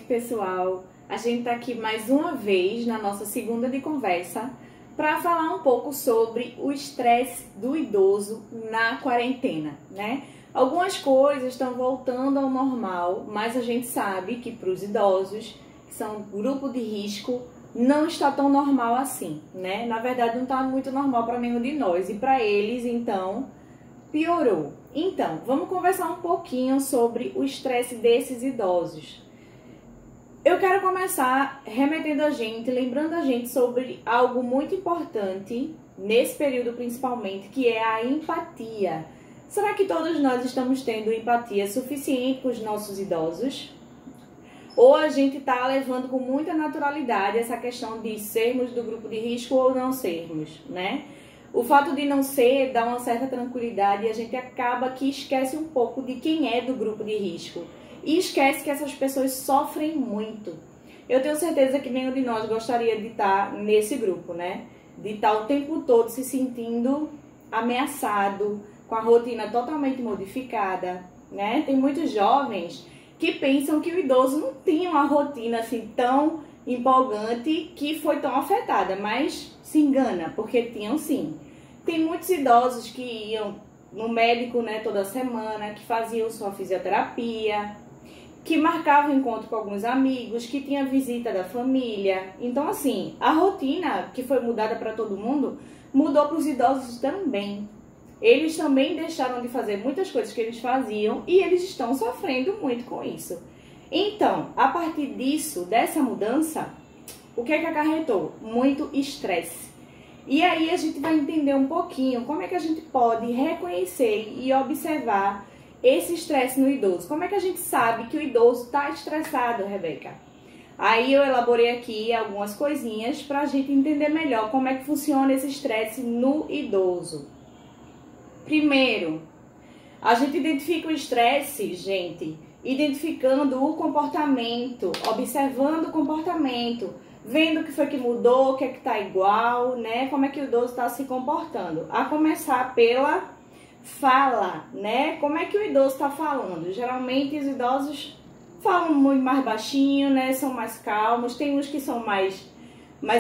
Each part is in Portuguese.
pessoal. A gente está aqui mais uma vez na nossa segunda de conversa para falar um pouco sobre o estresse do idoso na quarentena, né? Algumas coisas estão voltando ao normal, mas a gente sabe que para os idosos, que são grupo de risco, não está tão normal assim, né? Na verdade, não está muito normal para nenhum de nós, e para eles, então, piorou. Então, vamos conversar um pouquinho sobre o estresse desses idosos. Eu quero começar remetendo a gente, lembrando a gente sobre algo muito importante, nesse período principalmente, que é a empatia. Será que todos nós estamos tendo empatia suficiente com os nossos idosos? Ou a gente está levando com muita naturalidade essa questão de sermos do grupo de risco ou não sermos, né? O fato de não ser dá uma certa tranquilidade e a gente acaba que esquece um pouco de quem é do grupo de risco. E esquece que essas pessoas sofrem muito. Eu tenho certeza que nenhum de nós gostaria de estar nesse grupo, né? De estar o tempo todo se sentindo ameaçado, com a rotina totalmente modificada, né? Tem muitos jovens que pensam que o idoso não tinha uma rotina assim tão empolgante que foi tão afetada, mas se engana, porque tinham sim. Tem muitos idosos que iam no médico, né, toda semana, que faziam sua fisioterapia, que marcavam encontro com alguns amigos, que tinha visita da família. Então, assim, a rotina que foi mudada para todo mundo, mudou para os idosos também. Eles também deixaram de fazer muitas coisas que eles faziam e eles estão sofrendo muito com isso. Então, a partir disso, dessa mudança, o que é que acarretou? Muito estresse. E aí a gente vai entender um pouquinho como é que a gente pode reconhecer e observar esse estresse no idoso. Como é que a gente sabe que o idoso está estressado, Rebeca? Aí eu elaborei aqui algumas coisinhas para a gente entender melhor como é que funciona esse estresse no idoso. Primeiro, a gente identifica o estresse, gente, identificando o comportamento, observando o comportamento, vendo o que foi que mudou, o que é que tá igual, né? Como é que o idoso está se comportando. A começar pela fala, né? Como é que o idoso está falando? Geralmente os idosos falam muito mais baixinho, né? São mais calmos. Tem uns que são mais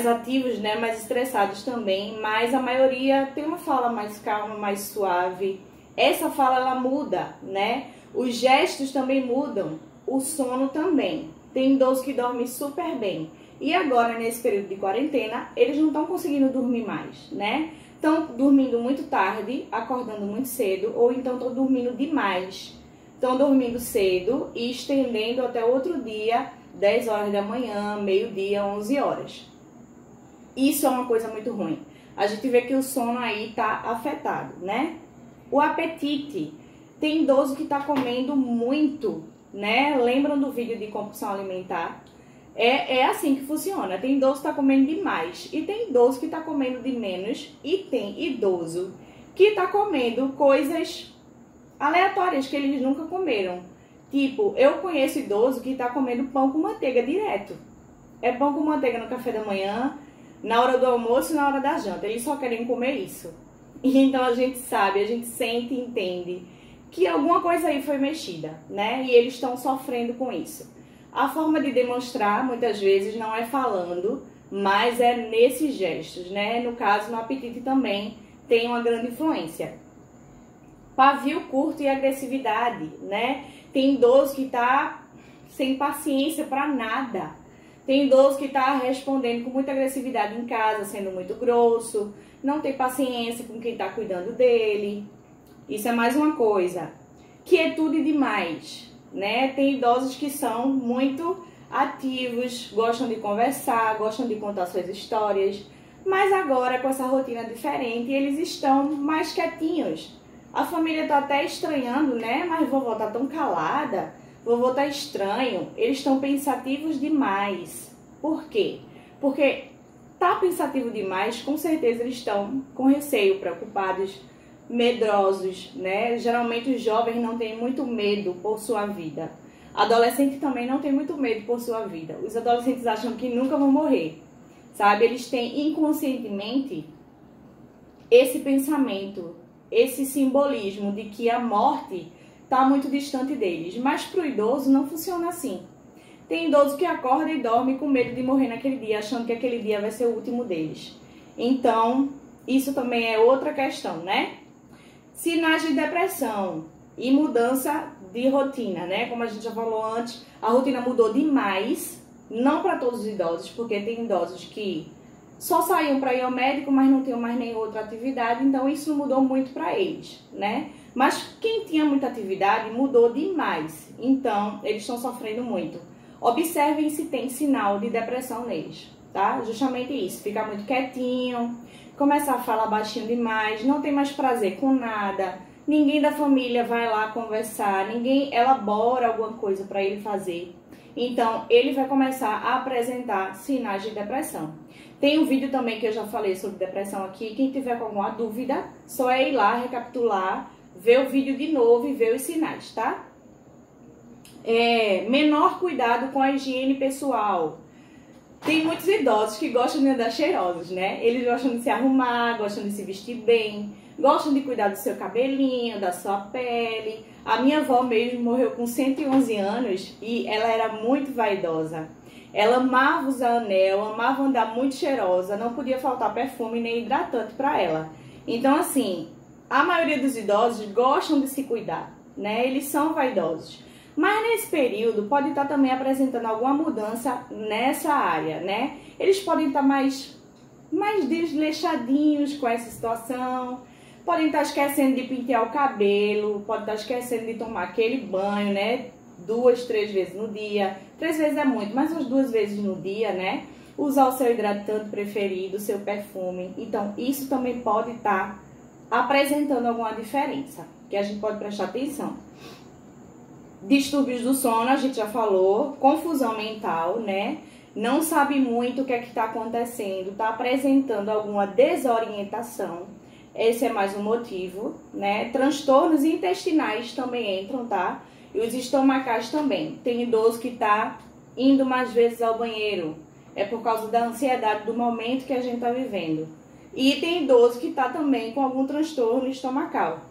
ativos, né? Mais estressados também, mas a maioria tem uma fala mais calma, mais suave. Essa fala, ela muda, né? Os gestos também mudam, o sono também. Tem idosos que dormem super bem. E agora, nesse período de quarentena, eles não estão conseguindo dormir mais, né? Estão dormindo muito tarde, acordando muito cedo, ou então estão dormindo demais. Estão dormindo cedo e estendendo até outro dia, 10 horas da manhã, meio-dia, 11 horas. Isso é uma coisa muito ruim. A gente vê que o sono aí está afetado, né? O apetite. Tem idoso que está comendo muito, né? Lembram do vídeo de compulsão alimentar? É assim que funciona. Tem idoso que está comendo demais e tem idoso que está comendo de menos e tem idoso que está comendo coisas aleatórias que eles nunca comeram. Tipo, eu conheço idoso que está comendo pão com manteiga direto. É pão com manteiga no café da manhã, na hora do almoço e na hora da janta. Eles só querem comer isso. E então a gente sabe, a gente sente e entende que alguma coisa aí foi mexida, né? E eles estão sofrendo com isso. A forma de demonstrar, muitas vezes, não é falando, mas é nesses gestos, né? No caso, no apetite também tem uma grande influência. Pavio curto e agressividade, né? Tem idoso que está sem paciência para nada. Tem idoso que está respondendo com muita agressividade em casa, sendo muito grosso, não tem paciência com quem está cuidando dele. Isso é mais uma coisa. Quietude demais, né? Tem idosos que são muito ativos, gostam de conversar, gostam de contar suas histórias, mas agora com essa rotina diferente, eles estão mais quietinhos. A família está até estranhando, né? Mas vovó está tão calada, vovô está estranho. Eles estão pensativos demais. Por quê? Porque tá pensativo demais, com certeza eles estão com receio, preocupados, medrosos, né? Geralmente os jovens não têm muito medo por sua vida. Adolescente também não tem muito medo por sua vida. Os adolescentes acham que nunca vão morrer, sabe? Eles têm inconscientemente esse pensamento, esse simbolismo de que a morte está muito distante deles. Mas para o idoso não funciona assim. Tem idoso que acorda e dorme com medo de morrer naquele dia, achando que aquele dia vai ser o último deles. Então, isso também é outra questão, né? Sinais de depressão e mudança de rotina, né? Como a gente já falou antes, a rotina mudou demais, não para todos os idosos, porque tem idosos que só saíam para ir ao médico, mas não tinham mais nenhuma outra atividade, então isso não mudou muito para eles, né? Mas quem tinha muita atividade mudou demais, então eles estão sofrendo muito. Observem se tem sinal de depressão neles, tá? Justamente isso, ficar muito quietinho, começar a falar baixinho demais, não tem mais prazer com nada, ninguém da família vai lá conversar, ninguém elabora alguma coisa para ele fazer. Então, ele vai começar a apresentar sinais de depressão. Tem um vídeo também que eu já falei sobre depressão aqui. Quem tiver com alguma dúvida, só é ir lá, recapitular, ver o vídeo de novo e ver os sinais, tá? Menor cuidado com a higiene pessoal. Tem muitos idosos que gostam de andar cheirosos, né? Eles gostam de se arrumar, gostam de se vestir bem, gostam de cuidar do seu cabelinho, da sua pele. A minha avó mesmo morreu com 111 anos e ela era muito vaidosa. Ela amava usar anel, amava andar muito cheirosa, não podia faltar perfume nem hidratante para ela. Então, assim, a maioria dos idosos gostam de se cuidar, né? Eles são vaidosos. Mas nesse período pode estar também apresentando alguma mudança nessa área, né? Eles podem estar mais desleixadinhos com essa situação, podem estar esquecendo de pentear o cabelo, podem estar esquecendo de tomar aquele banho, né? 2, 3 vezes no dia. 3 vezes é muito, mas umas 2 vezes no dia, né? Usar o seu hidratante preferido, o seu perfume. Então, isso também pode estar apresentando alguma diferença, que a gente pode prestar atenção. Distúrbios do sono, a gente já falou. Confusão mental, né? Não sabe muito o que é que está acontecendo, está apresentando alguma desorientação. Esse é mais um motivo, né? Transtornos intestinais também entram, tá? E os estomacais também. Tem idoso que está indo mais vezes ao banheiro. É por causa da ansiedade do momento que a gente está vivendo. E tem idoso que está também com algum transtorno estomacal.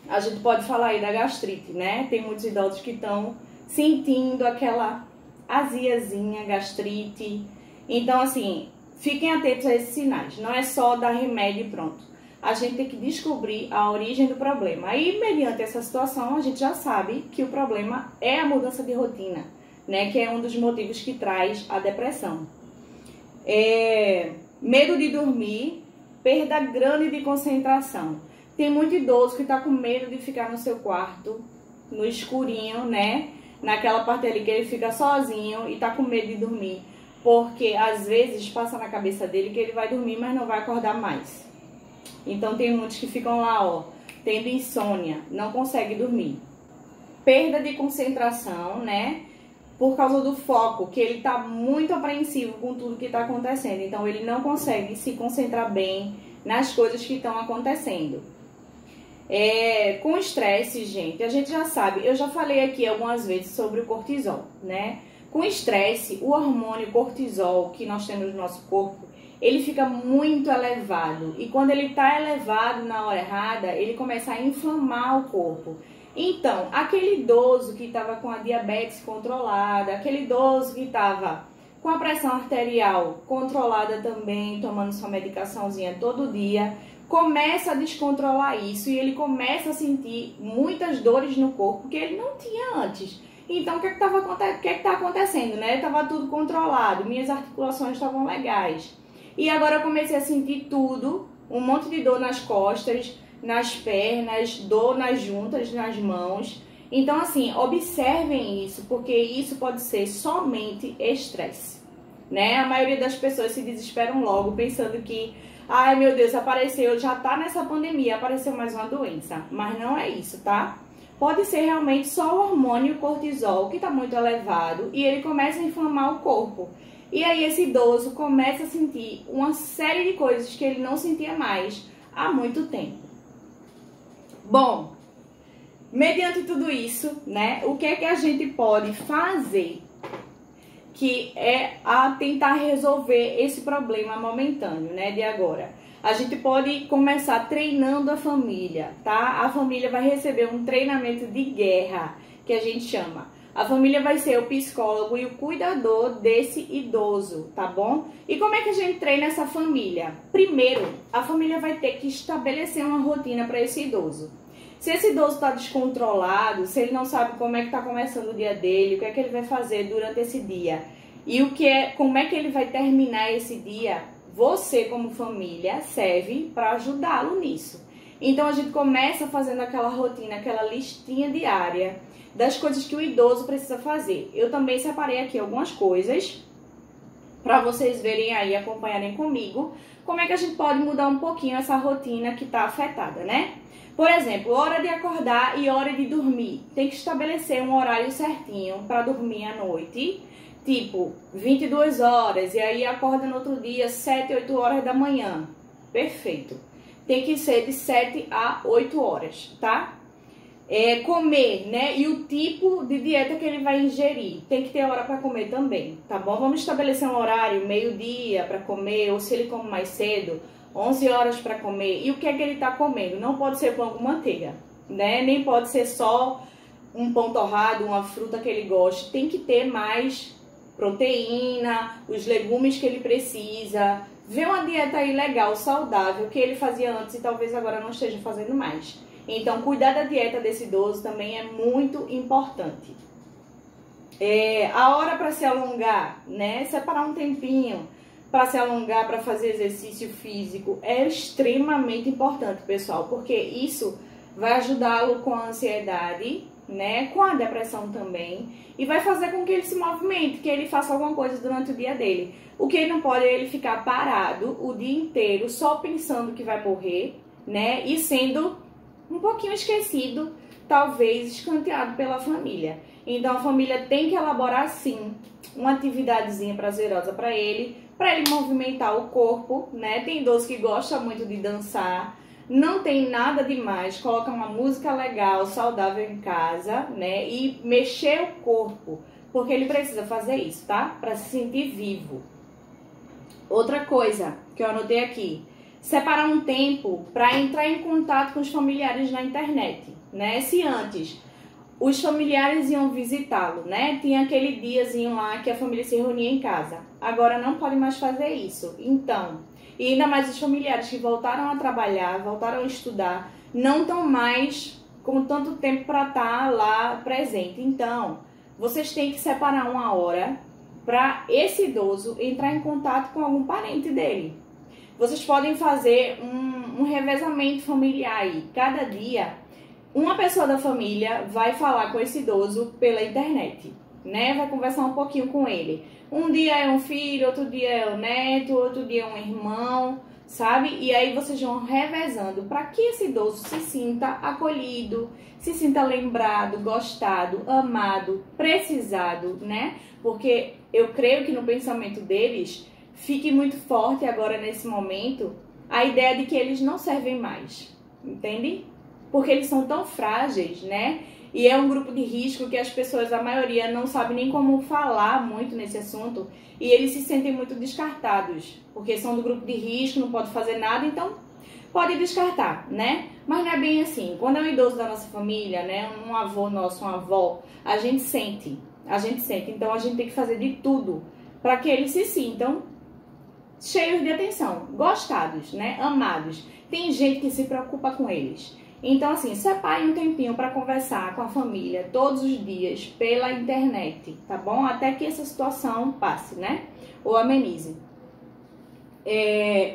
A gente pode falar aí da gastrite, né? Tem muitos idosos que estão sentindo aquela aziazinha, gastrite. Então, assim, fiquem atentos a esses sinais. Não é só dar remédio e pronto. A gente tem que descobrir a origem do problema. Aí, mediante essa situação, a gente já sabe que o problema é a mudança de rotina, né? Que é um dos motivos que traz a depressão. Medo de dormir, perda grande de concentração. Tem muito idoso que está com medo de ficar no seu quarto, no escurinho, né? Naquela parte ali que ele fica sozinho e está com medo de dormir. Porque às vezes passa na cabeça dele que ele vai dormir, mas não vai acordar mais. Então tem muitos que ficam lá, ó, tendo insônia, não consegue dormir. Perda de concentração, né? Por causa do foco, que ele está muito apreensivo com tudo que está acontecendo. Então ele não consegue se concentrar bem nas coisas que estão acontecendo. Com estresse, gente, a gente já sabe, eu já falei aqui algumas vezes sobre o cortisol, né? Com estresse, o hormônio cortisol que nós temos no nosso corpo, ele fica muito elevado. E quando ele está elevado na hora errada, ele começa a inflamar o corpo. Então, aquele idoso que estava com a diabetes controlada, aquele idoso que estava com a pressão arterial controlada também, tomando sua medicaçãozinha todo dia, começa a descontrolar isso e ele começa a sentir muitas dores no corpo que ele não tinha antes. Então, o que está acontecendo, né? Estava tudo controlado, minhas articulações estavam legais. E agora eu comecei a sentir tudo, um monte de dor nas costas, nas pernas, dor nas juntas, nas mãos. Então, assim, observem isso, porque isso pode ser somente estresse, né? A maioria das pessoas se desesperam logo, pensando que, ai meu Deus, apareceu, já tá nessa pandemia, apareceu mais uma doença. Mas não é isso, tá? Pode ser realmente só o hormônio cortisol, que tá muito elevado, e ele começa a inflamar o corpo. E aí esse idoso começa a sentir uma série de coisas que ele não sentia mais há muito tempo. Bom, mediante tudo isso, né, o que é que a gente pode fazer que é a tentar resolver esse problema momentâneo, né, de agora? A gente pode começar treinando a família, tá? A família vai receber um treinamento de guerra, que a gente chama. A família vai ser o psicólogo e o cuidador desse idoso, tá bom? E como é que a gente treina essa família? Primeiro, a família vai ter que estabelecer uma rotina para esse idoso. Se esse idoso está descontrolado, se ele não sabe como é que está começando o dia dele, o que é que ele vai fazer durante esse dia e como é que ele vai terminar esse dia, você como família serve para ajudá-lo nisso. Então a gente começa fazendo aquela rotina, aquela listinha diária das coisas que o idoso precisa fazer. Eu também separei aqui algumas coisas para vocês verem aí, acompanharem comigo, como é que a gente pode mudar um pouquinho essa rotina que está afetada, né? Por exemplo, hora de acordar e hora de dormir. Tem que estabelecer um horário certinho para dormir à noite, tipo 22 horas, e aí acorda no outro dia 7, 8 horas da manhã. Perfeito. Tem que ser de 7 a 8 horas, tá? Comer, né? E o tipo de dieta que ele vai ingerir. Tem que ter hora para comer também, tá bom? Vamos estabelecer um horário, meio-dia para comer, ou se ele come mais cedo, 11 horas para comer. E o que é que ele tá comendo? Não pode ser pão com manteiga, né? Nem pode ser só um pão torrado, uma fruta que ele goste. Tem que ter mais proteína, os legumes que ele precisa. Ver uma dieta aí legal, saudável, que ele fazia antes e talvez agora não esteja fazendo mais. Então, cuidar da dieta desse idoso também é muito importante. A hora para se alongar, né? Separar um tempinho para se alongar, para fazer exercício físico é extremamente importante, pessoal, porque isso vai ajudá-lo com a ansiedade, né? Com a depressão também, e vai fazer com que ele se movimente, que ele faça alguma coisa durante o dia dele. O que ele não pode é ele ficar parado o dia inteiro só pensando que vai morrer, né? E sendo um pouquinho esquecido, talvez escanteado pela família. Então a família tem que elaborar sim uma atividadezinha prazerosa para ele movimentar o corpo, né? Tem idoso que gosta muito de dançar, não tem nada demais, coloca uma música legal, saudável em casa, né? E mexer o corpo, porque ele precisa fazer isso, tá? Para se sentir vivo. Outra coisa que eu anotei aqui, separar um tempo para entrar em contato com os familiares na internet, né? Se antes os familiares iam visitá-lo, né? Tinha aquele diazinho lá que a família se reunia em casa. Agora não pode mais fazer isso. Então, e ainda mais os familiares que voltaram a trabalhar, voltaram a estudar, não estão mais com tanto tempo para estar lá presente. Então, vocês têm que separar uma hora para esse idoso entrar em contato com algum parente dele. Vocês podem fazer um revezamento familiar aí. Cada dia, uma pessoa da família vai falar com esse idoso pela internet, né? Vai conversar um pouquinho com ele. Um dia é um filho, outro dia é o neto, outro dia é um irmão, sabe? E aí vocês vão revezando para que esse idoso se sinta acolhido, se sinta lembrado, gostado, amado, precisado, né? Porque eu creio que no pensamento deles fique muito forte agora nesse momento a ideia de que eles não servem mais, entende? Porque eles são tão frágeis, né? E é um grupo de risco que as pessoas, a maioria, não sabe nem como falar muito nesse assunto e eles se sentem muito descartados, porque são do grupo de risco, não pode fazer nada, então pode descartar, né? Mas não é bem assim. Quando é um idoso da nossa família, né? Um avô nosso, uma avó, a gente sente. Então a gente tem que fazer de tudo para que eles se sintam cheios de atenção, gostados, né? Amados. Tem gente que se preocupa com eles. Então, assim, separe um tempinho para conversar com a família todos os dias pela internet, tá bom? Até que essa situação passe, né? Ou amenize.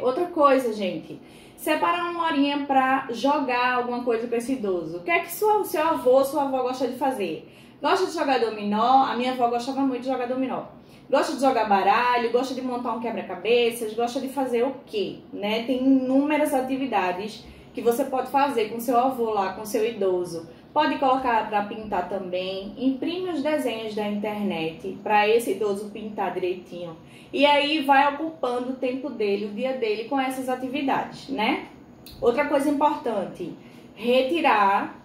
Outra coisa, gente, separar uma horinha para jogar alguma coisa com esse idoso. O que é que seu avô, sua avó gosta de fazer? Gosta de jogar dominó? A minha avó gostava muito de jogar dominó. Gosta de jogar baralho, gosta de montar um quebra-cabeças, gosta de fazer o quê? Né? Tem inúmeras atividades que você pode fazer com seu avô lá, com seu idoso. Pode colocar para pintar também, imprime os desenhos da internet para esse idoso pintar direitinho. E aí vai ocupando o tempo dele, o dia dele com essas atividades, né? Outra coisa importante, retirar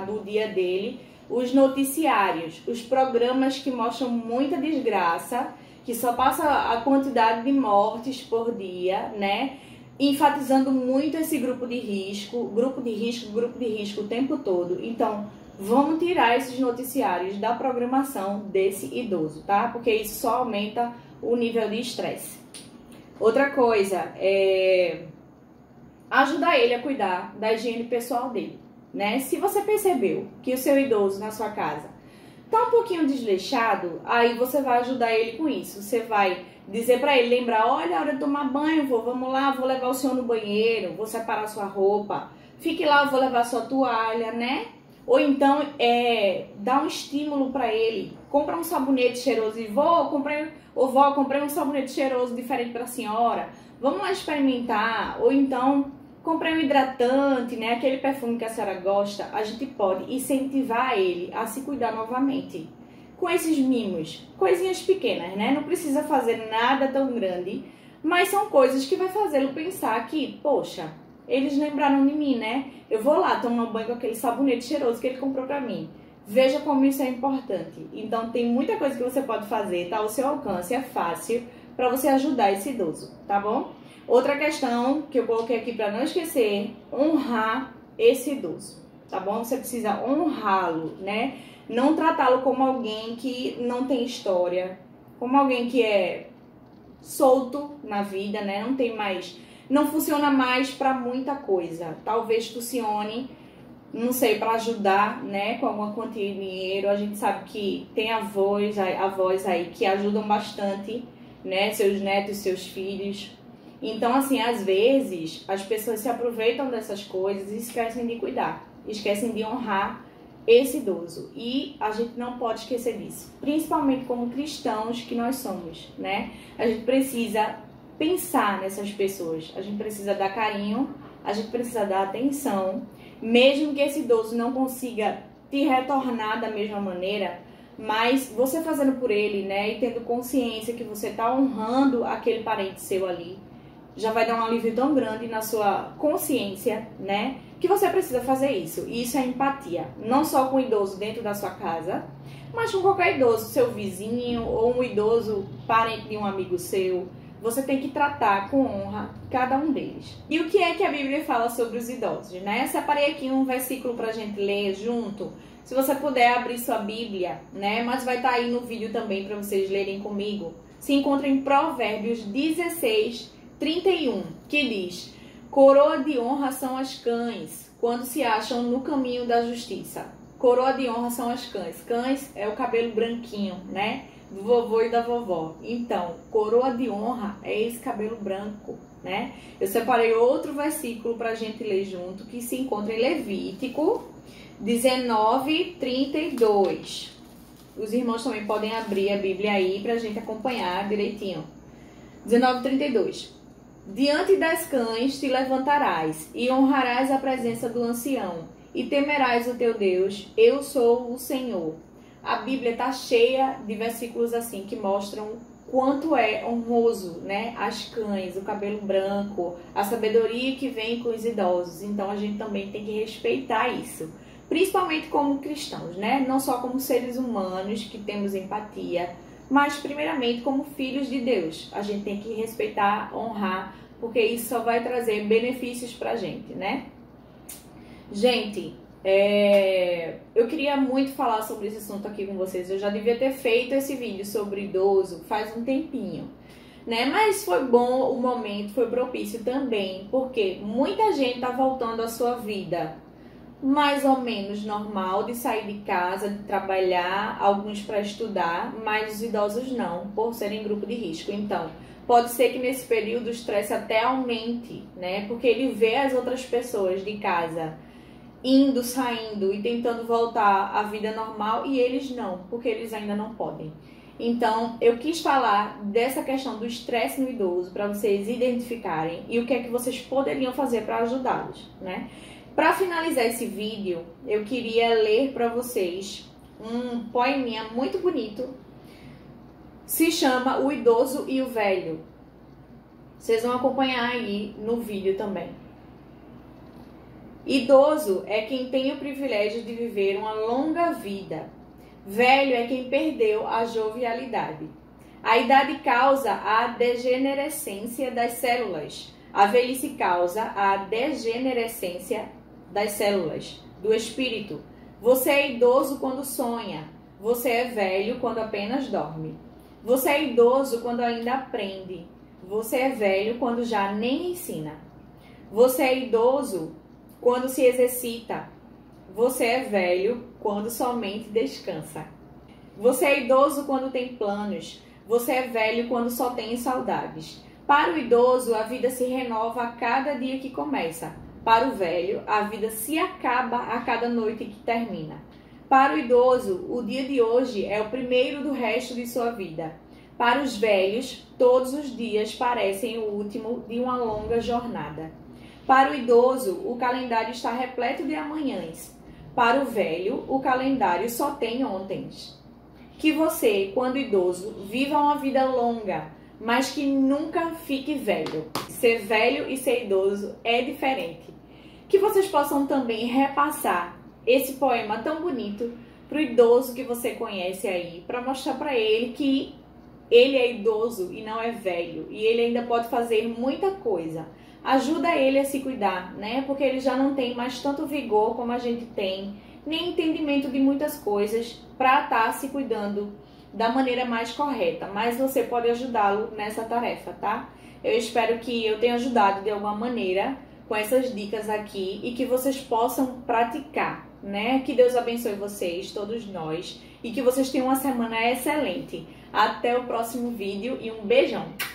do dia dele os noticiários, os programas que mostram muita desgraça, que só passa a quantidade de mortes por dia, né? Enfatizando muito esse grupo de risco o tempo todo. Então, vamos tirar esses noticiários da programação desse idoso, tá? Porque isso só aumenta o nível de estresse. Outra coisa é ajudar ele a cuidar da higiene pessoal dele, né? Se você percebeu que o seu idoso na sua casa tá um pouquinho desleixado, aí você vai ajudar ele com isso. Você vai dizer pra ele, lembrar, olha, a hora de tomar banho, vamos lá, vou levar o senhor no banheiro, vou separar sua comprova, fique lá, eu vou levar sua toalha, né? Ou então, dá um estímulo pra ele, compra um sabonete cheiroso e vó, comprei um sabonete cheiroso diferente pra senhora, vamos lá experimentar. Ou então, comprei um hidratante, né? Aquele perfume que a senhora gosta. A gente pode incentivar ele a se cuidar novamente com esses mimos, coisinhas pequenas, né? Não precisa fazer nada tão grande, mas são coisas que vai fazê-lo pensar que, poxa, eles lembraram de mim, né? Eu vou lá tomar um banho com aquele sabonete cheiroso que ele comprou pra mim. Veja como isso é importante. Então tem muita coisa que você pode fazer, tá ao seu alcance, é fácil para você ajudar esse idoso, tá bom? Outra questão que eu coloquei aqui para não esquecer, honrar esse idoso, tá bom? Você precisa honrá-lo, né? Não tratá-lo como alguém que não tem história, como alguém que é solto na vida, né? Não funciona mais para muita coisa. Talvez funcione, não sei, para ajudar, né, com alguma quantia de dinheiro. A gente sabe que tem avós aí que ajudam bastante, né, seus netos, seus filhos. Então, assim, às vezes as pessoas se aproveitam dessas coisas e esquecem de cuidar, esquecem de honrar esse idoso. E a gente não pode esquecer disso, principalmente como cristãos que nós somos, né? A gente precisa pensar nessas pessoas, a gente precisa dar carinho, a gente precisa dar atenção, mesmo que esse idoso não consiga te retornar da mesma maneira, mas você fazendo por ele, né, e tendo consciência que você está honrando aquele parente seu ali, já vai dar um alívio tão grande na sua consciência, né, que você precisa fazer isso. E isso é empatia, não só com o idoso dentro da sua casa, mas com qualquer idoso, seu vizinho ou um idoso parente de um amigo seu. Você tem que tratar com honra cada um deles. E o que é que a Bíblia fala sobre os idosos, né? Separei aqui um versículo pra gente ler junto. Se você puder abrir sua Bíblia, né? Mas vai estar aí no vídeo também para vocês lerem comigo. Se encontra em Provérbios 16, 31, que diz: coroa de honra são as cães, quando se acham no caminho da justiça. Coroa de honra são as cães. Cães é o cabelo branquinho, né? Do vovô e da vovó. Então, coroa de honra é esse cabelo branco, né? Eu separei outro versículo pra gente ler junto, que se encontra em Levítico 19, 32. Os irmãos também podem abrir a Bíblia aí pra gente acompanhar direitinho. 19, 32. Diante das cães te levantarás e honrarás a presença do ancião e temerás o teu Deus. Eu sou o Senhor. A Bíblia está cheia de versículos assim que mostram quanto é honroso, né? As cães, o cabelo branco, a sabedoria que vem com os idosos. Então a gente também tem que respeitar isso, principalmente como cristãos, né? Não só como seres humanos que temos empatia, mas primeiramente como filhos de Deus. A gente tem que respeitar, honrar, porque isso só vai trazer benefícios pra gente, né? Gente, eu queria muito falar sobre esse assunto aqui com vocês. Eu já devia ter feito esse vídeo sobre idoso faz um tempinho, né? Mas foi bom o momento, foi propício também, porque muita gente tá voltando à sua vida mais ou menos normal, de sair de casa, de trabalhar, alguns para estudar, mas os idosos não, por serem grupo de risco. Então, pode ser que nesse período o estresse até aumente, né? Porque ele vê as outras pessoas de casa indo, saindo e tentando voltar à vida normal e eles não, porque eles ainda não podem. Então, eu quis falar dessa questão do estresse no idoso para vocês identificarem e o que é que vocês poderiam fazer para ajudá-los, né? Para finalizar esse vídeo, eu queria ler para vocês um poeminha muito bonito. Se chama O Idoso e o Velho. Vocês vão acompanhar aí no vídeo também. Idoso é quem tem o privilégio de viver uma longa vida. Velho é quem perdeu a jovialidade. A idade causa a degenerescência das células. A velhice causa a degenerescência das células do espírito. Você é idoso quando sonha. Você é velho quando apenas dorme. Você é idoso quando ainda aprende. Você é velho quando já nem ensina. Você é idoso quando se exercita. Você é velho quando somente descansa. Você é idoso quando tem planos. Você é velho quando só tem saudades. Para o idoso, a vida se renova a cada dia que começa. Para o velho, a vida se acaba a cada noite que termina. Para o idoso, o dia de hoje é o primeiro do resto de sua vida. Para os velhos, todos os dias parecem o último de uma longa jornada. Para o idoso, o calendário está repleto de amanhãs. Para o velho, o calendário só tem ontens. Que você, quando idoso, viva uma vida longa, mas que nunca fique velho. Ser velho e ser idoso é diferente. Que vocês possam também repassar esse poema tão bonito para o idoso que você conhece aí, para mostrar para ele que ele é idoso e não é velho, e ele ainda pode fazer muita coisa. Ajuda ele a se cuidar, né? Porque ele já não tem mais tanto vigor como a gente tem, nem entendimento de muitas coisas para estar se cuidando da maneira mais correta. Mas você pode ajudá-lo nessa tarefa, tá? Eu espero que eu tenha ajudado de alguma maneira com essas dicas aqui e que vocês possam praticar, né? Que Deus abençoe vocês, todos nós, e que vocês tenham uma semana excelente. Até o próximo vídeo e um beijão!